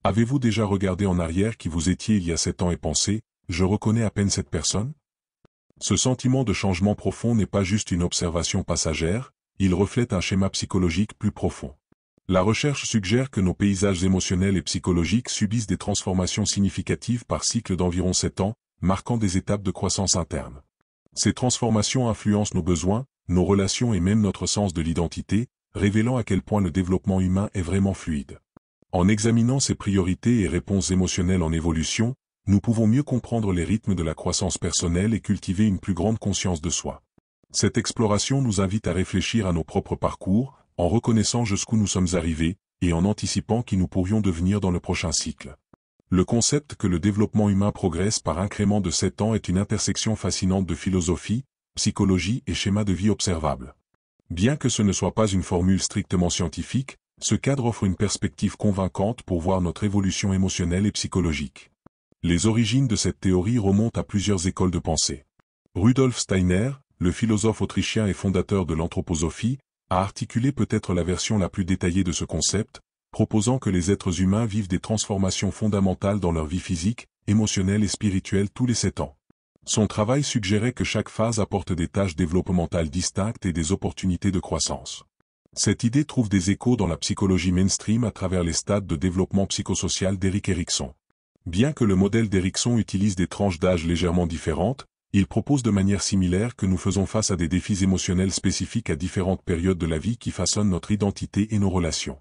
Avez-vous déjà regardé en arrière qui vous étiez il y a 7 ans et pensé « je reconnais à peine cette personne ». Ce sentiment de changement profond n'est pas juste une observation passagère, il reflète un schéma psychologique plus profond. La recherche suggère que nos paysages émotionnels et psychologiques subissent des transformations significatives par cycle d'environ 7 ans, marquant des étapes de croissance interne. Ces transformations influencent nos besoins, nos relations et même notre sens de l'identité, révélant à quel point le développement humain est vraiment fluide. En examinant ces priorités et réponses émotionnelles en évolution, nous pouvons mieux comprendre les rythmes de la croissance personnelle et cultiver une plus grande conscience de soi. Cette exploration nous invite à réfléchir à nos propres parcours, en reconnaissant jusqu'où nous sommes arrivés, et en anticipant qui nous pourrions devenir dans le prochain cycle. Le concept que le développement humain progresse par incrément de 7 ans est une intersection fascinante de philosophie, psychologie et schémas de vie observables. Bien que ce ne soit pas une formule strictement scientifique, ce cadre offre une perspective convaincante pour voir notre évolution émotionnelle et psychologique. Les origines de cette théorie remontent à plusieurs écoles de pensée. Rudolf Steiner, le philosophe autrichien et fondateur de l'anthroposophie, a articulé peut-être la version la plus détaillée de ce concept, proposant que les êtres humains vivent des transformations fondamentales dans leur vie physique, émotionnelle et spirituelle tous les 7 ans. Son travail suggérait que chaque phase apporte des tâches développementales distinctes et des opportunités de croissance. Cette idée trouve des échos dans la psychologie mainstream à travers les stades de développement psychosocial d'Erik Erikson. Bien que le modèle d'Erikson utilise des tranches d'âge légèrement différentes, il propose de manière similaire que nous faisons face à des défis émotionnels spécifiques à différentes périodes de la vie qui façonnent notre identité et nos relations.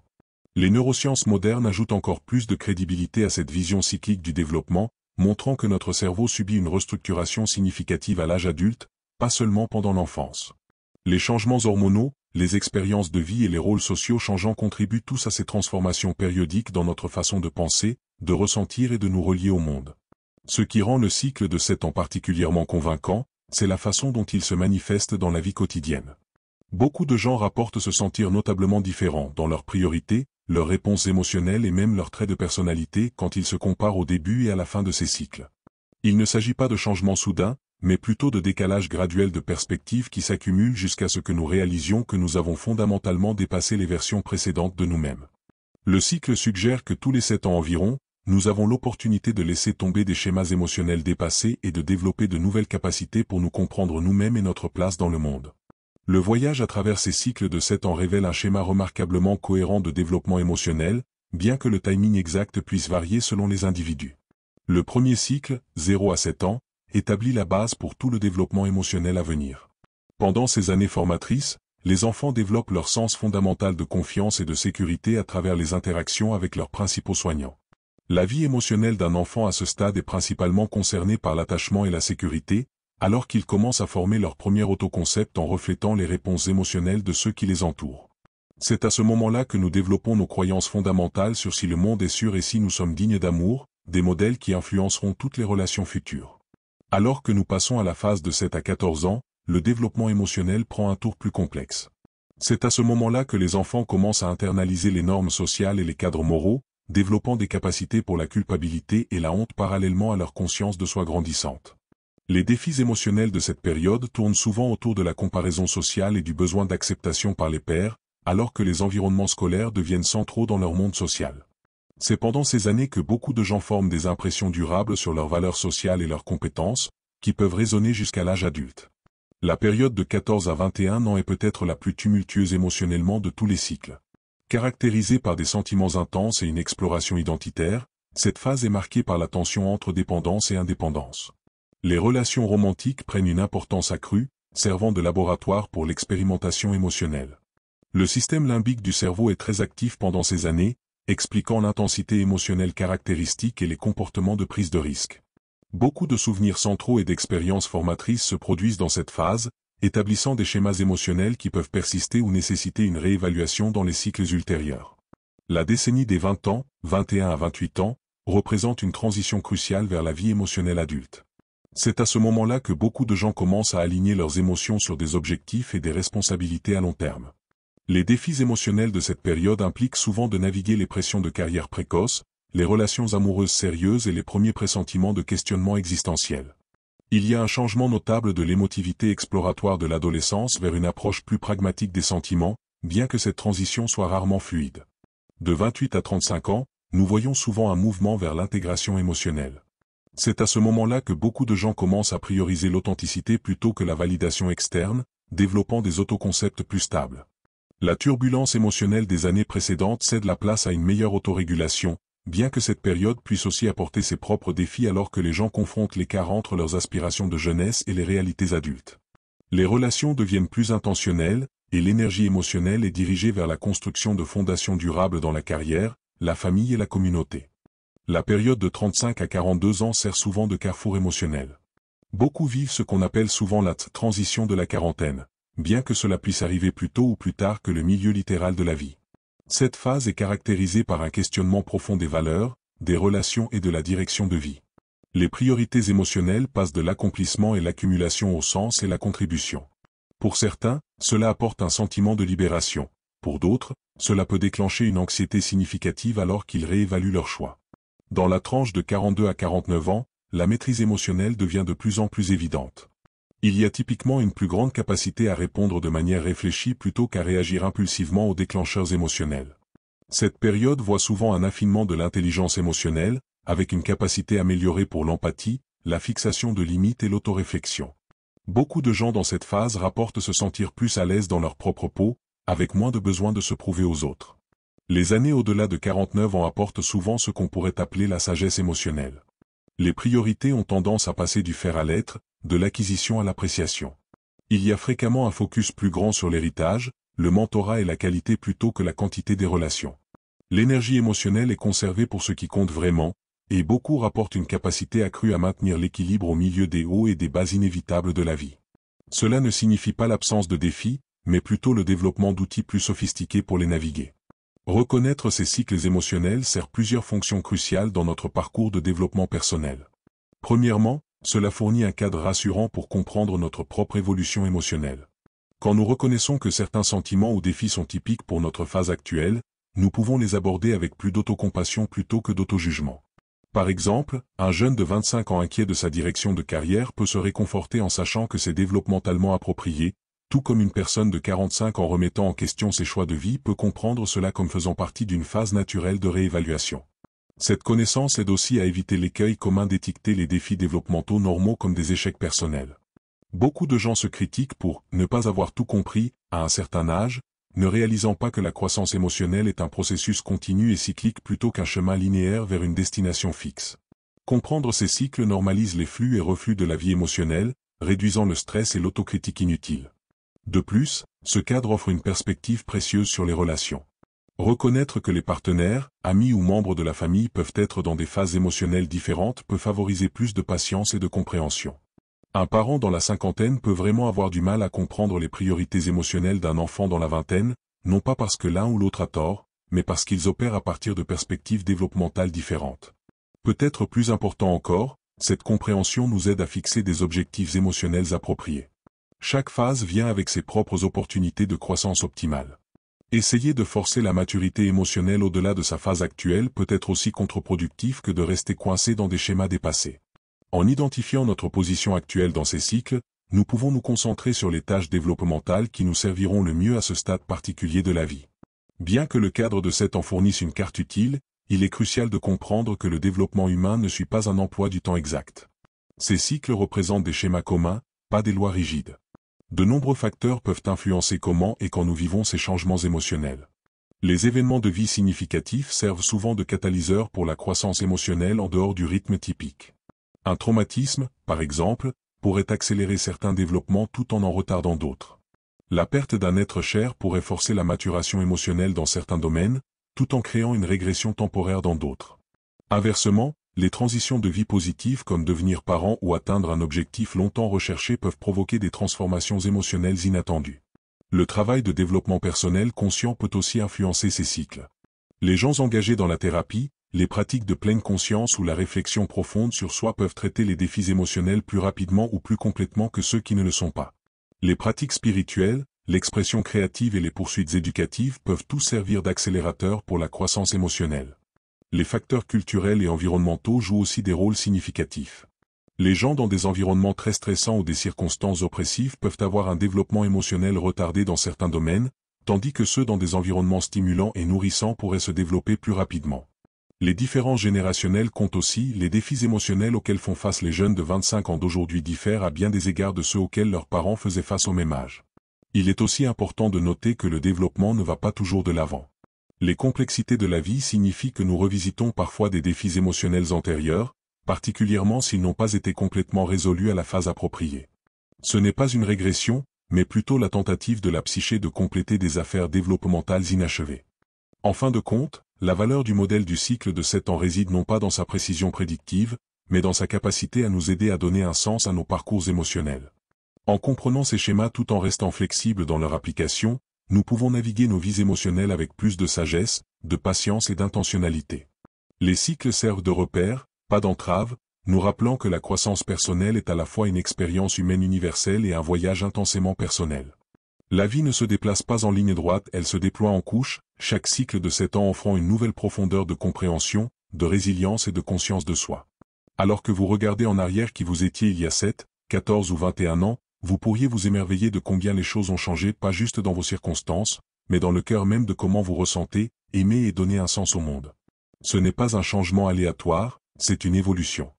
Les neurosciences modernes ajoutent encore plus de crédibilité à cette vision cyclique du développement, montrant que notre cerveau subit une restructuration significative à l'âge adulte, pas seulement pendant l'enfance. Les changements hormonaux, les expériences de vie et les rôles sociaux changeants contribuent tous à ces transformations périodiques dans notre façon de penser, de ressentir et de nous relier au monde. Ce qui rend le cycle de 7 ans particulièrement convaincant, c'est la façon dont il se manifeste dans la vie quotidienne. Beaucoup de gens rapportent se sentir notablement différents dans leurs priorités, leurs réponses émotionnelles et même leurs traits de personnalité quand ils se comparent au début et à la fin de ces cycles. Il ne s'agit pas de changements soudains, mais plutôt de décalages graduels de perspectives qui s'accumulent jusqu'à ce que nous réalisions que nous avons fondamentalement dépassé les versions précédentes de nous-mêmes. Le cycle suggère que tous les 7 ans environ, nous avons l'opportunité de laisser tomber des schémas émotionnels dépassés et de développer de nouvelles capacités pour nous comprendre nous-mêmes et notre place dans le monde. Le voyage à travers ces cycles de 7 ans révèle un schéma remarquablement cohérent de développement émotionnel, bien que le timing exact puisse varier selon les individus. Le premier cycle, 0 à 7 ans, établit la base pour tout le développement émotionnel à venir. Pendant ces années formatrices, les enfants développent leur sens fondamental de confiance et de sécurité à travers les interactions avec leurs principaux soignants. La vie émotionnelle d'un enfant à ce stade est principalement concernée par l'attachement et la sécurité, alors qu'ils commencent à former leur premier autoconcept en reflétant les réponses émotionnelles de ceux qui les entourent. C'est à ce moment-là que nous développons nos croyances fondamentales sur si le monde est sûr et si nous sommes dignes d'amour, des modèles qui influenceront toutes les relations futures. Alors que nous passons à la phase de 7 à 14 ans, le développement émotionnel prend un tour plus complexe. C'est à ce moment-là que les enfants commencent à internaliser les normes sociales et les cadres moraux, développant des capacités pour la culpabilité et la honte parallèlement à leur conscience de soi grandissante. Les défis émotionnels de cette période tournent souvent autour de la comparaison sociale et du besoin d'acceptation par les pairs, alors que les environnements scolaires deviennent centraux dans leur monde social. C'est pendant ces années que beaucoup de gens forment des impressions durables sur leurs valeurs sociales et leurs compétences, qui peuvent résonner jusqu'à l'âge adulte. La période de 14 à 21 ans est peut-être la plus tumultueuse émotionnellement de tous les cycles. Caractérisée par des sentiments intenses et une exploration identitaire, cette phase est marquée par la tension entre dépendance et indépendance. Les relations romantiques prennent une importance accrue, servant de laboratoire pour l'expérimentation émotionnelle. Le système limbique du cerveau est très actif pendant ces années, expliquant l'intensité émotionnelle caractéristique et les comportements de prise de risque. Beaucoup de souvenirs centraux et d'expériences formatrices se produisent dans cette phase, établissant des schémas émotionnels qui peuvent persister ou nécessiter une réévaluation dans les cycles ultérieurs. La décennie des 20 ans, 21 à 28 ans, représente une transition cruciale vers la vie émotionnelle adulte. C'est à ce moment-là que beaucoup de gens commencent à aligner leurs émotions sur des objectifs et des responsabilités à long terme. Les défis émotionnels de cette période impliquent souvent de naviguer les pressions de carrière précoce, les relations amoureuses sérieuses et les premiers pressentiments de questionnement existentiel. Il y a un changement notable de l'émotivité exploratoire de l'adolescence vers une approche plus pragmatique des sentiments, bien que cette transition soit rarement fluide. De 28 à 35 ans, nous voyons souvent un mouvement vers l'intégration émotionnelle. C'est à ce moment-là que beaucoup de gens commencent à prioriser l'authenticité plutôt que la validation externe, développant des autoconcepts plus stables. La turbulence émotionnelle des années précédentes cède la place à une meilleure autorégulation, bien que cette période puisse aussi apporter ses propres défis alors que les gens confrontent l'écart entre leurs aspirations de jeunesse et les réalités adultes. Les relations deviennent plus intentionnelles, et l'énergie émotionnelle est dirigée vers la construction de fondations durables dans la carrière, la famille et la communauté. La période de 35 à 42 ans sert souvent de carrefour émotionnel. Beaucoup vivent ce qu'on appelle souvent la transition de la quarantaine, bien que cela puisse arriver plus tôt ou plus tard que le milieu littéral de la vie. Cette phase est caractérisée par un questionnement profond des valeurs, des relations et de la direction de vie. Les priorités émotionnelles passent de l'accomplissement et l'accumulation au sens et la contribution. Pour certains, cela apporte un sentiment de libération. Pour d'autres, cela peut déclencher une anxiété significative alors qu'ils réévaluent leurs choix. Dans la tranche de 42 à 49 ans, la maîtrise émotionnelle devient de plus en plus évidente. Il y a typiquement une plus grande capacité à répondre de manière réfléchie plutôt qu'à réagir impulsivement aux déclencheurs émotionnels. Cette période voit souvent un affinement de l'intelligence émotionnelle, avec une capacité améliorée pour l'empathie, la fixation de limites et l'autoréflexion. Beaucoup de gens dans cette phase rapportent se sentir plus à l'aise dans leur propre peau, avec moins de besoin de se prouver aux autres. Les années au-delà de 49 ans apportent souvent ce qu'on pourrait appeler la sagesse émotionnelle. Les priorités ont tendance à passer du faire à l'être, de l'acquisition à l'appréciation. Il y a fréquemment un focus plus grand sur l'héritage, le mentorat et la qualité plutôt que la quantité des relations. L'énergie émotionnelle est conservée pour ce qui compte vraiment, et beaucoup rapportent une capacité accrue à maintenir l'équilibre au milieu des hauts et des bas inévitables de la vie. Cela ne signifie pas l'absence de défis, mais plutôt le développement d'outils plus sophistiqués pour les naviguer. Reconnaître ces cycles émotionnels sert plusieurs fonctions cruciales dans notre parcours de développement personnel. Premièrement, cela fournit un cadre rassurant pour comprendre notre propre évolution émotionnelle. Quand nous reconnaissons que certains sentiments ou défis sont typiques pour notre phase actuelle, nous pouvons les aborder avec plus d'autocompassion plutôt que d'autojugement. Par exemple, un jeune de 25 ans inquiet de sa direction de carrière peut se réconforter en sachant que c'est développementalement approprié, tout comme une personne de 45 ans remettant en question ses choix de vie peut comprendre cela comme faisant partie d'une phase naturelle de réévaluation. Cette connaissance aide aussi à éviter l'écueil commun d'étiqueter les défis développementaux normaux comme des échecs personnels. Beaucoup de gens se critiquent pour ne pas avoir tout compris, à un certain âge, ne réalisant pas que la croissance émotionnelle est un processus continu et cyclique plutôt qu'un chemin linéaire vers une destination fixe. Comprendre ces cycles normalise les flux et reflux de la vie émotionnelle, réduisant le stress et l'autocritique inutile. De plus, ce cadre offre une perspective précieuse sur les relations. Reconnaître que les partenaires, amis ou membres de la famille peuvent être dans des phases émotionnelles différentes peut favoriser plus de patience et de compréhension. Un parent dans la cinquantaine peut vraiment avoir du mal à comprendre les priorités émotionnelles d'un enfant dans la vingtaine, non pas parce que l'un ou l'autre a tort, mais parce qu'ils opèrent à partir de perspectives développementales différentes. Peut-être plus important encore, cette compréhension nous aide à fixer des objectifs émotionnels appropriés. Chaque phase vient avec ses propres opportunités de croissance optimale. Essayer de forcer la maturité émotionnelle au-delà de sa phase actuelle peut être aussi contre-productif que de rester coincé dans des schémas dépassés. En identifiant notre position actuelle dans ces cycles, nous pouvons nous concentrer sur les tâches développementales qui nous serviront le mieux à ce stade particulier de la vie. Bien que le cadre de 7 en fournisse une carte utile, il est crucial de comprendre que le développement humain ne suit pas un emploi du temps exact. Ces cycles représentent des schémas communs, pas des lois rigides. De nombreux facteurs peuvent influencer comment et quand nous vivons ces changements émotionnels. Les événements de vie significatifs servent souvent de catalyseur pour la croissance émotionnelle en dehors du rythme typique. Un traumatisme, par exemple, pourrait accélérer certains développements tout en retardant d'autres. La perte d'un être cher pourrait forcer la maturation émotionnelle dans certains domaines, tout en créant une régression temporaire dans d'autres. Inversement, les transitions de vie positives comme devenir parent ou atteindre un objectif longtemps recherché peuvent provoquer des transformations émotionnelles inattendues. Le travail de développement personnel conscient peut aussi influencer ces cycles. Les gens engagés dans la thérapie, les pratiques de pleine conscience ou la réflexion profonde sur soi peuvent traiter les défis émotionnels plus rapidement ou plus complètement que ceux qui ne le sont pas. Les pratiques spirituelles, l'expression créative et les poursuites éducatives peuvent tous servir d'accélérateur pour la croissance émotionnelle. Les facteurs culturels et environnementaux jouent aussi des rôles significatifs. Les gens dans des environnements très stressants ou des circonstances oppressives peuvent avoir un développement émotionnel retardé dans certains domaines, tandis que ceux dans des environnements stimulants et nourrissants pourraient se développer plus rapidement. Les différences générationnelles comptent aussi, les défis émotionnels auxquels font face les jeunes de 25 ans d'aujourd'hui diffèrent à bien des égards de ceux auxquels leurs parents faisaient face au même âge. Il est aussi important de noter que le développement ne va pas toujours de l'avant. Les complexités de la vie signifient que nous revisitons parfois des défis émotionnels antérieurs, particulièrement s'ils n'ont pas été complètement résolus à la phase appropriée. Ce n'est pas une régression, mais plutôt la tentative de la psyché de compléter des affaires développementales inachevées. En fin de compte, la valeur du modèle du cycle de 7 ans réside non pas dans sa précision prédictive, mais dans sa capacité à nous aider à donner un sens à nos parcours émotionnels. En comprenant ces schémas tout en restant flexibles dans leur application, nous pouvons naviguer nos vies émotionnelles avec plus de sagesse, de patience et d'intentionnalité. Les cycles servent de repères, pas d'entrave, nous rappelant que la croissance personnelle est à la fois une expérience humaine universelle et un voyage intensément personnel. La vie ne se déplace pas en ligne droite, elle se déploie en couches, chaque cycle de 7 ans offrant une nouvelle profondeur de compréhension, de résilience et de conscience de soi. Alors que vous regardez en arrière qui vous étiez il y a 7, 14 ou 21 ans, vous pourriez vous émerveiller de combien les choses ont changé pas juste dans vos circonstances, mais dans le cœur même de comment vous ressentez, aimez et donnez un sens au monde. Ce n'est pas un changement aléatoire, c'est une évolution.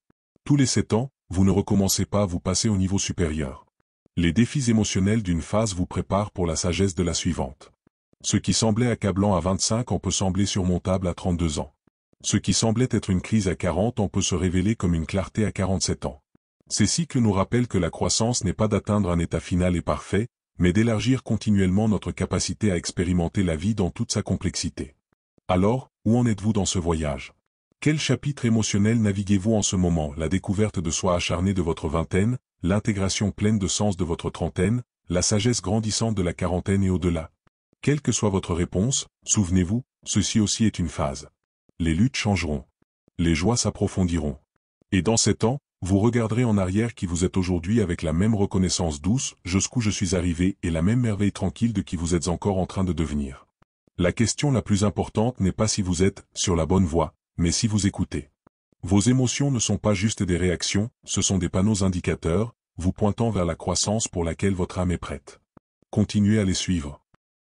Tous les 7 ans, vous ne recommencez pas à vous passer au niveau supérieur. Les défis émotionnels d'une phase vous préparent pour la sagesse de la suivante. Ce qui semblait accablant à 25 ans peut sembler surmontable à 32 ans. Ce qui semblait être une crise à 40 ans peut se révéler comme une clarté à 47 ans. Ces cycles nous rappellent que la croissance n'est pas d'atteindre un état final et parfait, mais d'élargir continuellement notre capacité à expérimenter la vie dans toute sa complexité. Alors, où en êtes-vous dans ce voyage? Quel chapitre émotionnel naviguez-vous en ce moment? La découverte de soi acharnée de votre vingtaine, l'intégration pleine de sens de votre trentaine, la sagesse grandissante de la quarantaine et au-delà. Quelle que soit votre réponse, souvenez-vous, ceci aussi est une phase. Les luttes changeront. Les joies s'approfondiront. Et dans 7 ans, vous regarderez en arrière qui vous êtes aujourd'hui avec la même reconnaissance douce, jusqu'où je suis arrivé, et la même merveille tranquille de qui vous êtes encore en train de devenir. La question la plus importante n'est pas si vous êtes sur la bonne voie, mais si vous écoutez. Vos émotions ne sont pas juste des réactions, ce sont des panneaux indicateurs, vous pointant vers la croissance pour laquelle votre âme est prête. Continuez à les suivre.